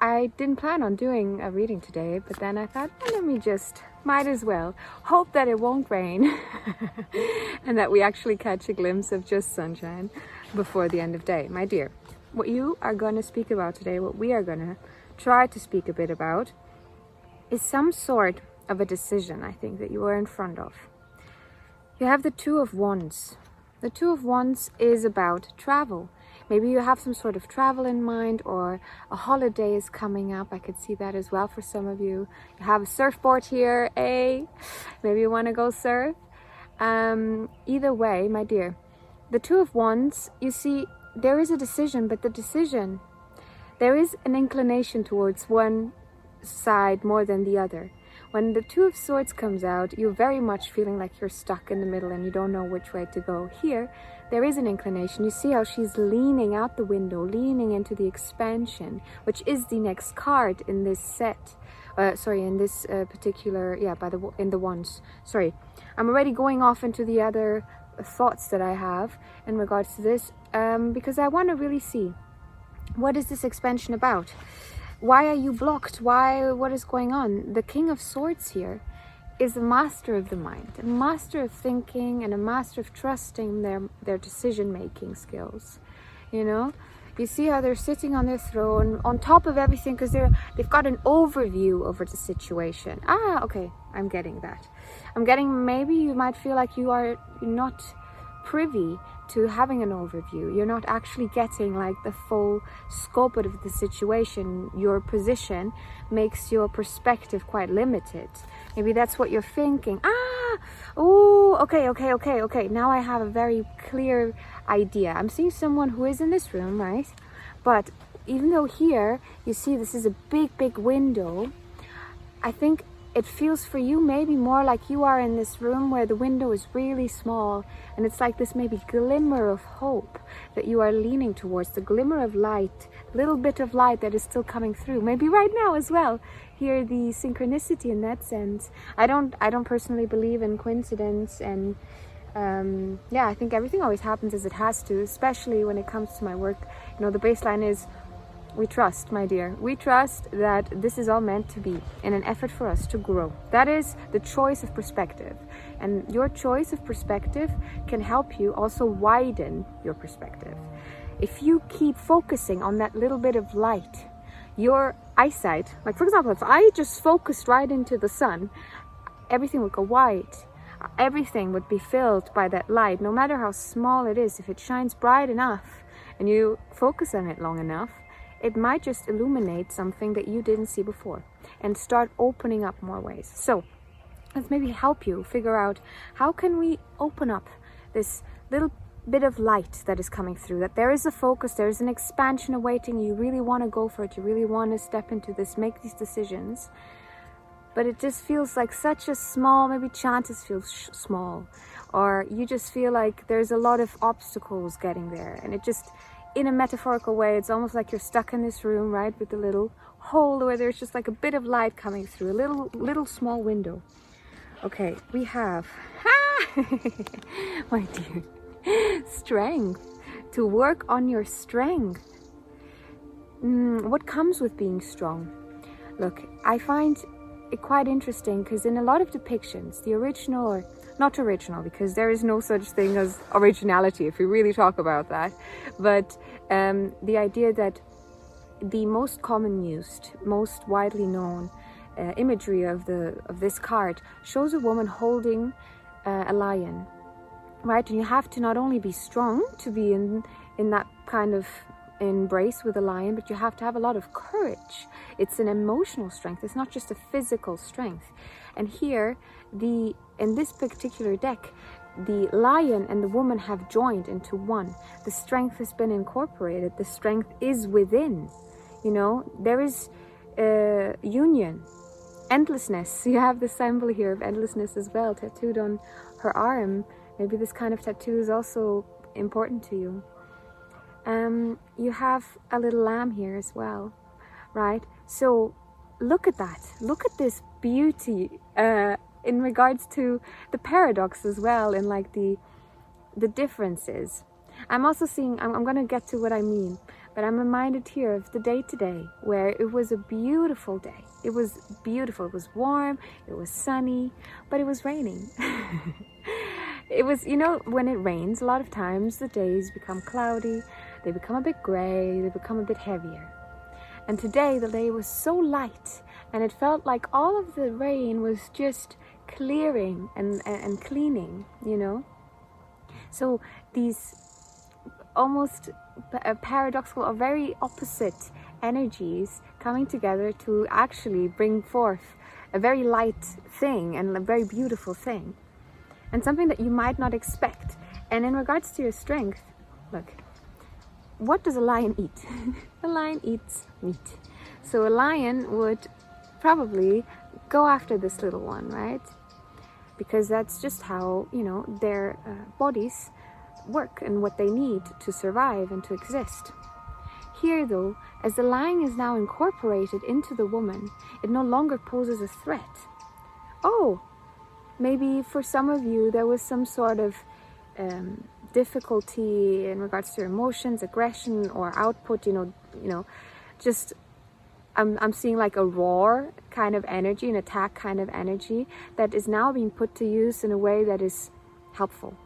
I didn't plan on doing a reading today, but then I thought, let me just, might as well, hope that it won't rain and that we actually catch a glimpse of just sunshine before the end of day. My dear, what you are going to speak about today, what we are going to try to speak a bit about, is some sort of a decision, I think, that you are in front of. You have the Two of Wands. The Two of Wands is about travel. Maybe you have some sort of travel in mind, or a holiday is coming up. I could see that as well for some of you. You have a surfboard here, eh? Maybe you want to go surf. Either way, my dear, the Two of Wands, you see, there is a decision, but the decision, there is an inclination towards one side more than the other. When the Two of Swords comes out, you're very much feeling like you're stuck in the middle and you don't know which way to go. Here, there is an inclination. You see how she's leaning out the window, leaning into the expansion, which is the next card in this set. In this particular, in the Wands. Sorry, I'm already going off into the other thoughts that I have in regards to this, because I want to really see, what is this expansion about? Why are you blocked? What is going on? The King of Swords here is a master of the mind, a master of thinking, and a master of trusting their decision-making skills. You know, you see how they're sitting on their throne, on top of everything, because they've got an overview over the situation. Okay, I'm getting that. Maybe you might feel like you are not privy to having an overview. You're not actually getting like the full scope of the situation. Your position makes your perspective quite limited. Maybe that's what you're thinking. Okay. Now I have a very clear idea. I'm seeing someone who is in this room, right? But even though here, you see this is a big window, I think it feels for you maybe more like you are in this room where the window is really small, and it's like this maybe glimmer of hope that you are leaning towards, the glimmer of light, little bit of light that is still coming through. Maybe right now as well. Hear the synchronicity in that sense. I don't personally believe in coincidence, and I think everything always happens as it has to, especially when it comes to my work. You know, the baseline is, we trust, my dear. We trust that this is all meant to be in an effort for us to grow. That is the choice of perspective. And your choice of perspective can help you also widen your perspective. If you keep focusing on that little bit of light, your eyesight, like for example, if I just focused right into the sun, everything would go white. Everything would be filled by that light, no matter how small it is. If it shines bright enough and you focus on it long enough, it might just illuminate something that you didn't see before and start opening up more ways. So let's maybe help you figure out, how can we open up this little bit of light that is coming through, that there is a focus, there is an expansion awaiting. You really want to go for it. You really want to step into this, make these decisions. But it just feels like such a small, maybe chances feel small, or you just feel like there's a lot of obstacles getting there. And it just, in a metaphorical way, it's almost like you're stuck in this room, right, with a little hole where there's just like a bit of light coming through, a little small window. Okay, we have, my dear, strength. To work on your strength. What comes with being strong? Look, I find it quite interesting, because in a lot of depictions, the original, or not original, because there is no such thing as originality if we really talk about that, but the idea that the most common used, most widely known imagery of this card shows a woman holding a lion, right? And you have to not only be strong to be in that kind of embrace with a lion, but you have to have a lot of courage. It's an emotional strength. It's not just a physical strength. And here, in this particular deck, the lion and the woman have joined into one. The strength has been incorporated. The strength is within. You know, there is union, endlessness. You have the symbol here of endlessness as well, tattooed on her arm. Maybe this kind of tattoo is also important to you. You have a little lamb here as well, right? So look at that. Look at this beauty in regards to the paradox as well, and like the differences. I'm also seeing, I'm going to get to what I mean, But I'm reminded here of the day today where it was a beautiful day. It was beautiful. It was warm. It was sunny, but it was raining. It was, you know, when it rains, a lot of times the days become cloudy. They become a bit gray. They become a bit heavier. And today the day was so light, and it felt like all of the rain was just clearing and cleaning, you know. So these almost paradoxical or very opposite energies coming together to actually bring forth a very light thing and a very beautiful thing, and something that you might not expect. And in regards to your strength, look, what does a lion eat? A lion eats meat. So a lion would probably go after this little one, right? Because that's just how, you know, their bodies work and what they need to survive and to exist. Here though, as the lion is now incorporated into the woman, it no longer poses a threat. Oh, maybe for some of you there was some sort of difficulty in regards to your emotions, aggression or output, you know, just I'm seeing like a roar kind of energy, an attack kind of energy that is now being put to use in a way that is helpful,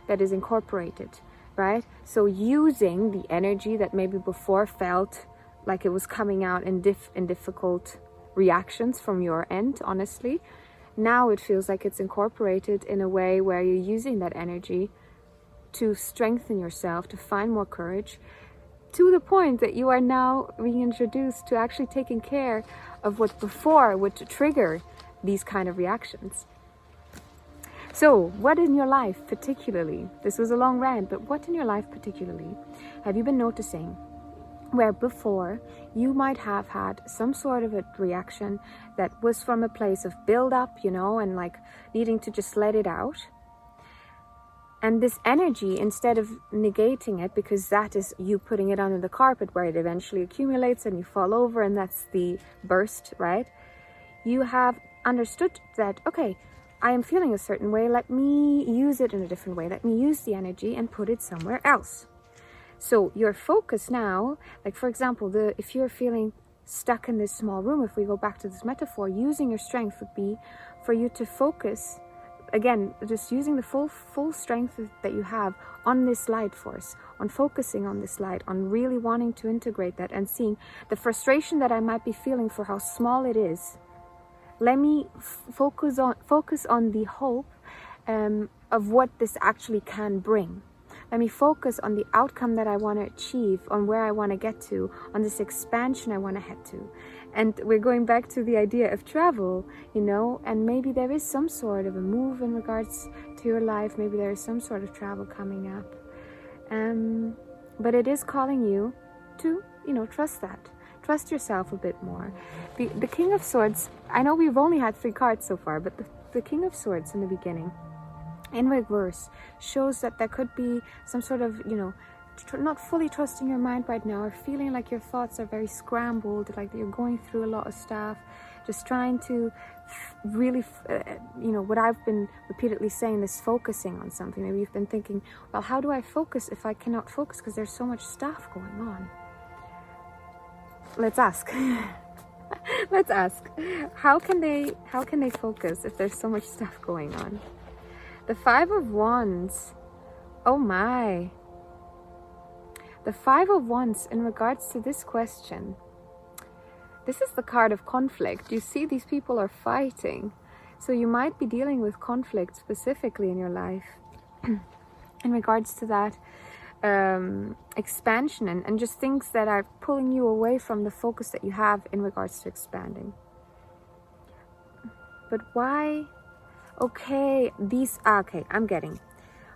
that is incorporated, right? So using the energy that maybe before felt like it was coming out in difficult reactions from your end, honestly, now it feels like it's incorporated in a way where you're using that energy to strengthen yourself, to find more courage, to the point that you are now being introduced to actually taking care of what before would trigger these kind of reactions. So what in your life particularly, this was a long rant, but what in your life particularly have you been noticing where before you might have had some sort of a reaction that was from a place of build up, you know, and like needing to just let it out? And this energy, instead of negating it, because that is you putting it under the carpet where it eventually accumulates and you fall over, and that's the burst, right? You have understood that, okay, I am feeling a certain way, let me use it in a different way. Let me use the energy and put it somewhere else. So your focus now, like for example, if you're feeling stuck in this small room, if we go back to this metaphor, using your strength would be for you to focus. Again, just using the full strength that you have on this light force, on focusing on this light, on really wanting to integrate that and seeing the frustration that I might be feeling for how small it is. Let me focus on the hope of what this actually can bring. Let me focus on the outcome that I want to achieve, on where I want to get to, on this expansion I want to head to. And we're going back to the idea of travel, you know, and maybe there is some sort of a move in regards to your life. Maybe there is some sort of travel coming up. But it is calling you to, you know, trust that. Trust yourself a bit more. The King of Swords, I know we've only had 3 cards so far, but the King of Swords in the beginning, in reverse, shows that there could be some sort of, you know, not fully trusting your mind right now, or feeling like your thoughts are very scrambled, like you're going through a lot of stuff, just trying to really, you know, what I've been repeatedly saying is focusing on something. Maybe you've been thinking, well, how do I focus if I cannot focus because there's so much stuff going on? Let's ask. Let's ask. How can they focus if there's so much stuff going on? The 5 of Wands. Oh my. The 5 of Wands, in regards to this question, this is the card of conflict. You see, these people are fighting. So you might be dealing with conflict specifically in your life in regards to that expansion and just things that are pulling you away from the focus that you have in regards to expanding. But why? Okay, okay, I'm getting.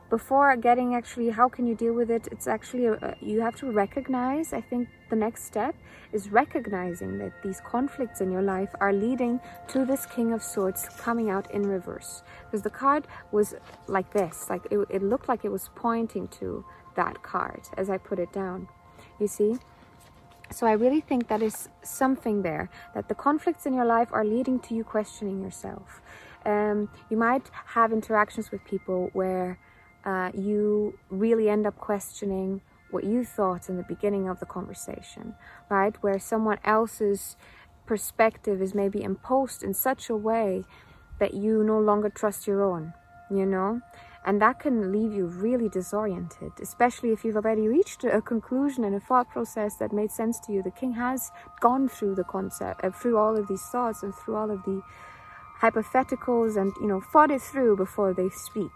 Before getting actually how can you deal with it, it's actually you have to recognize, I think the next step is recognizing that these conflicts in your life are leading to this King of Swords coming out in reverse, because the card was like this, like it looked like it was pointing to that card as I put it down, you see. So I really think that is something there, that the conflicts in your life are leading to you questioning yourself. You might have interactions with people where you really end up questioning what you thought in the beginning of the conversation, right? Where someone else's perspective is maybe imposed in such a way that you no longer trust your own, you know? And that can leave you really disoriented, especially if you've already reached a conclusion and a thought process that made sense to you. The king has gone through the concept, through all of these thoughts and through all of the hypotheticals and, you know, thought it through before they speak.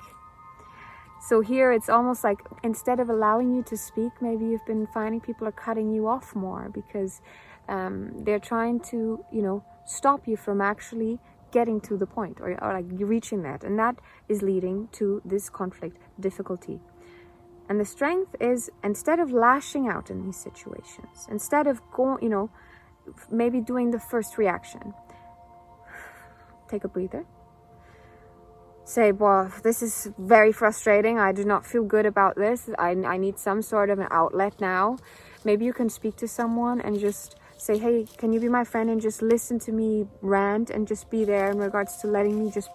So here it's almost like instead of allowing you to speak, maybe you've been finding people are cutting you off more because they're trying to, you know, stop you from actually getting to the point or like reaching that, and that is leading to this conflict difficulty. And the strength is, instead of lashing out in these situations, instead of going, you know, maybe doing the first reaction, take a breather, say, well, this is very frustrating, I do not feel good about this, I need some sort of an outlet now. Maybe you can speak to someone and just say, hey, can you be my friend and just listen to me rant and just be there in regards to letting me just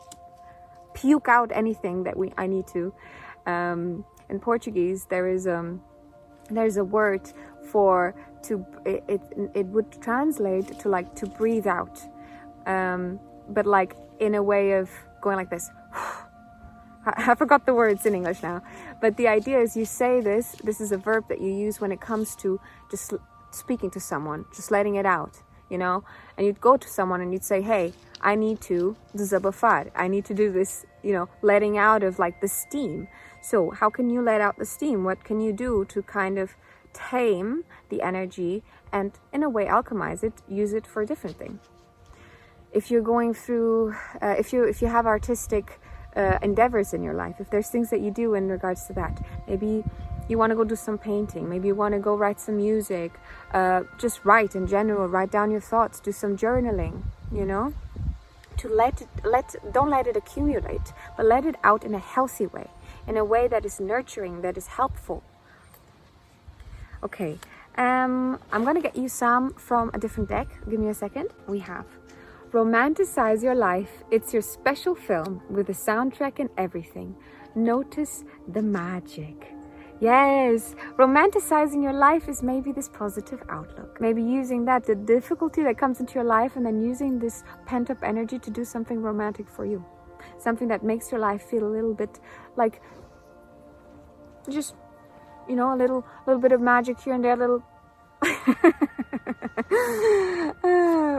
puke out anything that I need to. In Portuguese, there's a word for to, it would translate to like to breathe out, but like in a way of going like this. I forgot the words in English now, but the idea is you say this is a verb that you use when it comes to just speaking to someone, just letting it out, you know. And you'd go to someone and you'd say, hey, I need to desabafar, I need to do this, you know, letting out of like the steam. So how can you let out the steam? What can you do to kind of tame the energy and in a way alchemize it, use it for a different thing? If you're going through, if you have artistic endeavors in your life, if there's things that you do in regards to that, maybe you want to go do some painting, maybe you want to go write some music, just write in general, write down your thoughts, do some journaling, you know, to don't let it accumulate, but let it out in a healthy way, in a way that is nurturing, that is helpful. Okay, I'm gonna get you some from a different deck. Give me a second. We have Romanticize Your Life. It's your special film with the soundtrack and everything. Notice the magic. Yes, romanticizing your life is maybe this positive outlook. Maybe using that, the difficulty that comes into your life, and then using this pent-up energy to do something romantic for you. Something that makes your life feel a little bit like just, you know, a little bit of magic here and there, a little...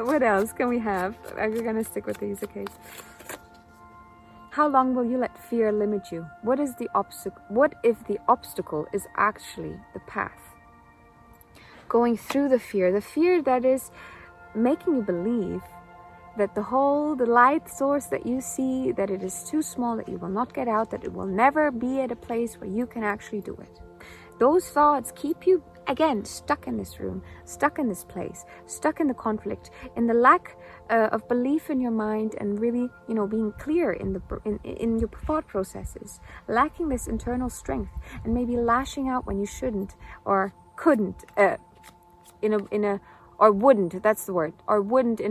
what else can we have? We're gonna stick with these, okay? How long will you let fear limit you? What if the obstacle is actually the path? Going through the fear that is making you believe that the light source that you see, that it is too small, that you will not get out, that it will never be at a place where you can actually do it. Those thoughts keep you, again, stuck in this room, stuck in this place, stuck in the conflict, in the lack of belief in your mind, and really, you know, being clear in your thought processes, lacking this internal strength, and maybe lashing out when you shouldn't or couldn't, or wouldn't. That's the word. Or wouldn't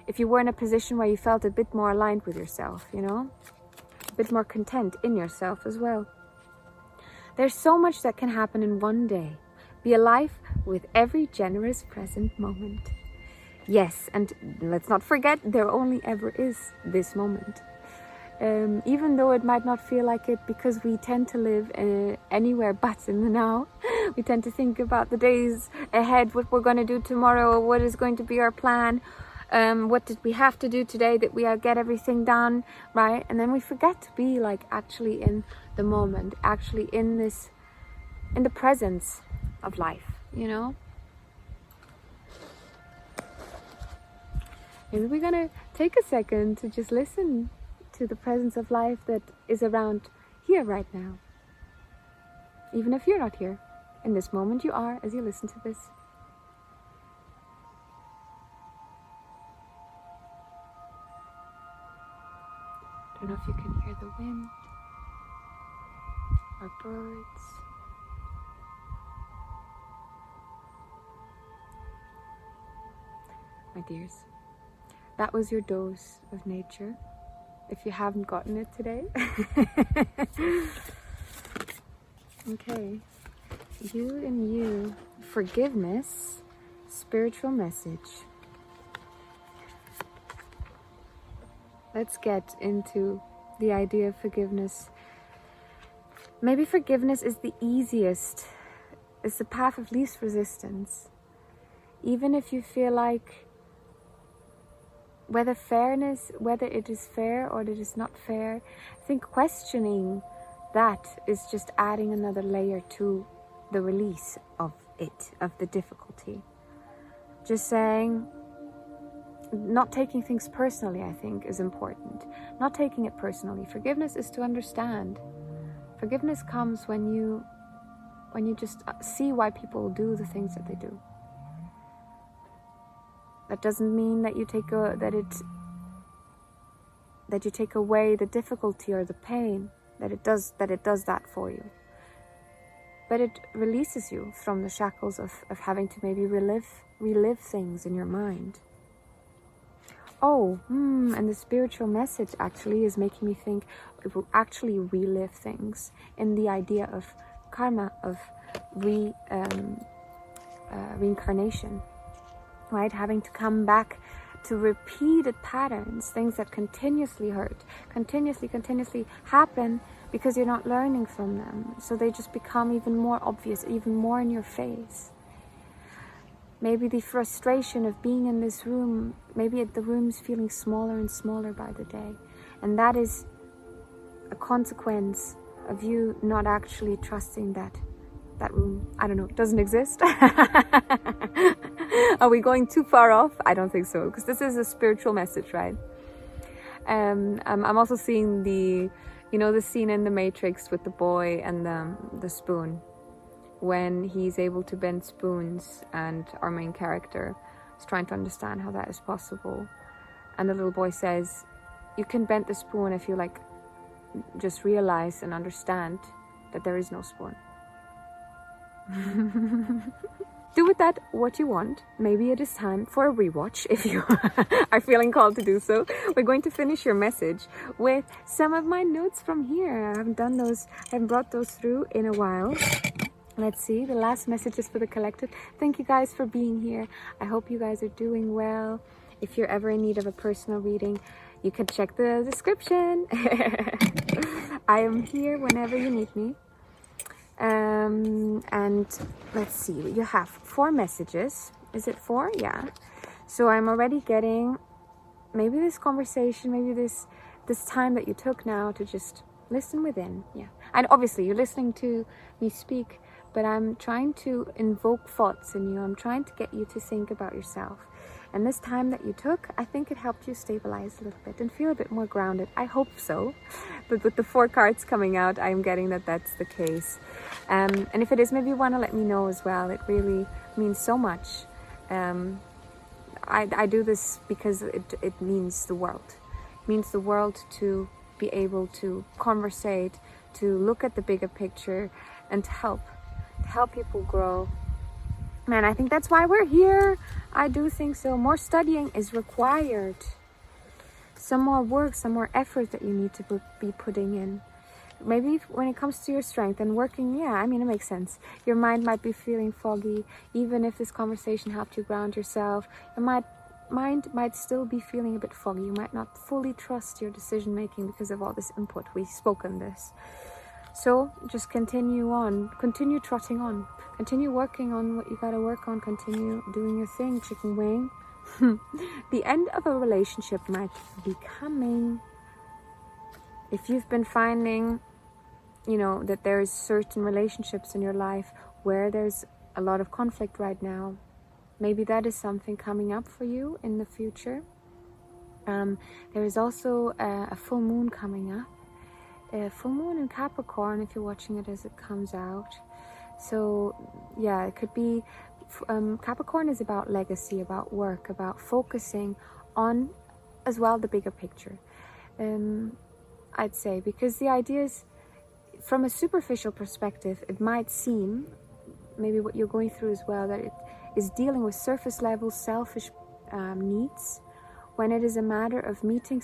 if you were in a position where you felt a bit more aligned with yourself, you know, a bit more content in yourself as well. There's so much that can happen in one day. Be alive with every generous present moment. Yes, and let's not forget, there only ever is this moment. Even though it might not feel like it, because we tend to live anywhere but in the now. We tend to think about the days ahead, what we're going to do tomorrow, what is going to be our plan, what did we have to do today that we get everything done, right? And then we forget to be like actually in the moment, actually in the presence of life, you know. Maybe we're gonna take a second to just listen to the presence of life that is around here right now. Even if you're not here, in this moment you are as you listen to this. Don't know if you can hear the wind or birds. My dears, that was your dose of nature, if you haven't gotten it today. Okay, You and you. Forgiveness. Spiritual message. Let's get into the idea of forgiveness. Maybe forgiveness is the easiest. It's the path of least resistance. Even if you feel like whether it is fair or it is not fair, I think questioning that is just adding another layer to the release of it, of the difficulty. Just saying, not taking things personally, I think, is important. Not taking it personally. Forgiveness is to understand. Forgiveness comes when you just see why people do the things that they do. That doesn't mean that you take away the difficulty or the pain, that it does that for you. But it releases you from the shackles of having to maybe relive things in your mind. And the spiritual message actually is making me think it will actually relive things in the idea of karma, of reincarnation, right? Having to come back to repeated patterns, things that continuously hurt, continuously happen because you're not learning from them. So they just become even more obvious, even more in your face. Maybe the frustration of being in this room, maybe the room's feeling smaller and smaller by the day. And that is a consequence of you not actually trusting that room, I don't know, doesn't exist. Are we going too far off? I don't think so, because this is a spiritual message, right? I'm also seeing the scene in The Matrix with the boy and the spoon, when he's able to bend spoons, and our main character is trying to understand how that is possible. And the little boy says, you can bend the spoon if you just realize and understand that there is no spoon. Do with that what you want. Maybe it is time for a rewatch if you are feeling called to do so. We're going to finish your message with some of my notes from here. I haven't brought those through in a while. Let's see, the last message is for the collective. Thank you guys for being here. I hope you guys are doing well. If you're ever in need of a personal reading, you can check the description. I am here whenever you need me. And let's see, you have 4 messages. Is it 4? Yeah. So I'm already getting maybe this conversation, maybe this time that you took now to just listen within. Yeah. And obviously you're listening to me speak, but I'm trying to invoke thoughts in you. I'm trying to get you to think about yourself. And this time that you took, I think it helped you stabilize a little bit and feel a bit more grounded. I hope so. But with the 4 cards coming out, I'm getting that that's the case. And if it is, maybe you want to let me know as well. It really means so much. I do this because it means the world. It means the world to be able to conversate, to look at the bigger picture, and to help people grow. Man, I think that's why we're here. I do think so. More studying is required. Some more work, some more effort that you need to be putting in. Maybe when it comes to your strength and working, it makes sense. Your mind might be feeling foggy. Even if this conversation helped you ground yourself, your mind might still be feeling a bit foggy. You might not fully trust your decision making because of all this input. We spoke on this. So just continue on, continue trotting on, continue working on what you gotta work on, continue doing your thing, chicken wing. The end of a relationship might be coming. If you've been finding, that there's certain relationships in your life where there's a lot of conflict right now, maybe that is something coming up for you in the future. There is also a full moon coming up. Full moon in Capricorn, if you're watching it as it comes out. So yeah, it could be Capricorn is about legacy, about work, about focusing on as well the bigger picture, I'd say, because the idea is, from a superficial perspective, it might seem, maybe what you're going through as well, that it is dealing with surface level selfish needs, when it is a matter of meeting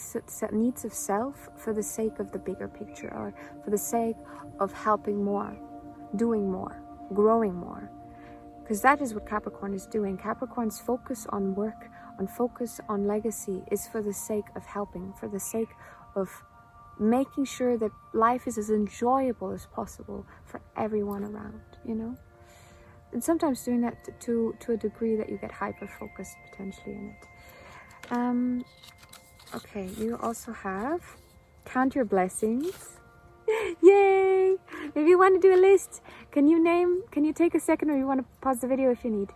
needs of self for the sake of the bigger picture, or for the sake of helping more, doing more. growing more. Because that is what Capricorn is doing. Capricorn's focus on work, on focus on legacy, is for the sake of helping, for the sake of making sure that life is as enjoyable as possible for everyone around, you know? And sometimes doing that to a degree that you get hyper-focused potentially in it. Okay, you also have count your blessings. Yay! If you want to do a list, can you take a second, or you want to pause the video if you need?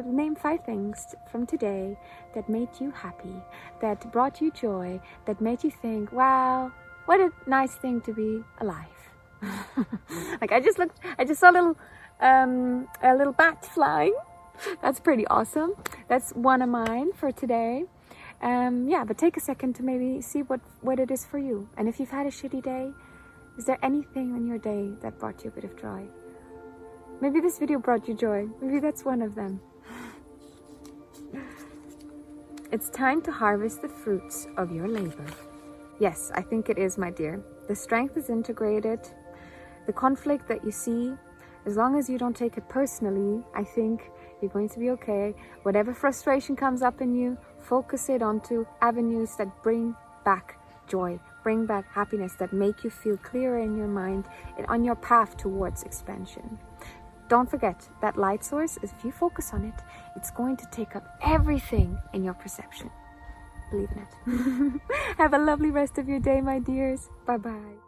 Name 5 things from today that made you happy, that brought you joy, that made you think, wow, what a nice thing to be alive. Like I just saw a little bat flying. That's pretty awesome. That's one of mine for today. Yeah, but take a second to maybe see what it is for you. And if you've had a shitty day, is there anything in your day that brought you a bit of joy? Maybe this video brought you joy. Maybe that's one of them. It's time to harvest the fruits of your labor. Yes, I think it is, my dear. The strength is integrated. The conflict that you see, as long as you don't take it personally, I think you're going to be okay. Whatever frustration comes up in you, focus it onto avenues that bring back joy, bring back happiness, that make you feel clearer in your mind and on your path towards expansion. Don't forget that light source, if you focus on it, it's going to take up everything in your perception. Believe in it. Have a lovely rest of your day, my dears. Bye-bye.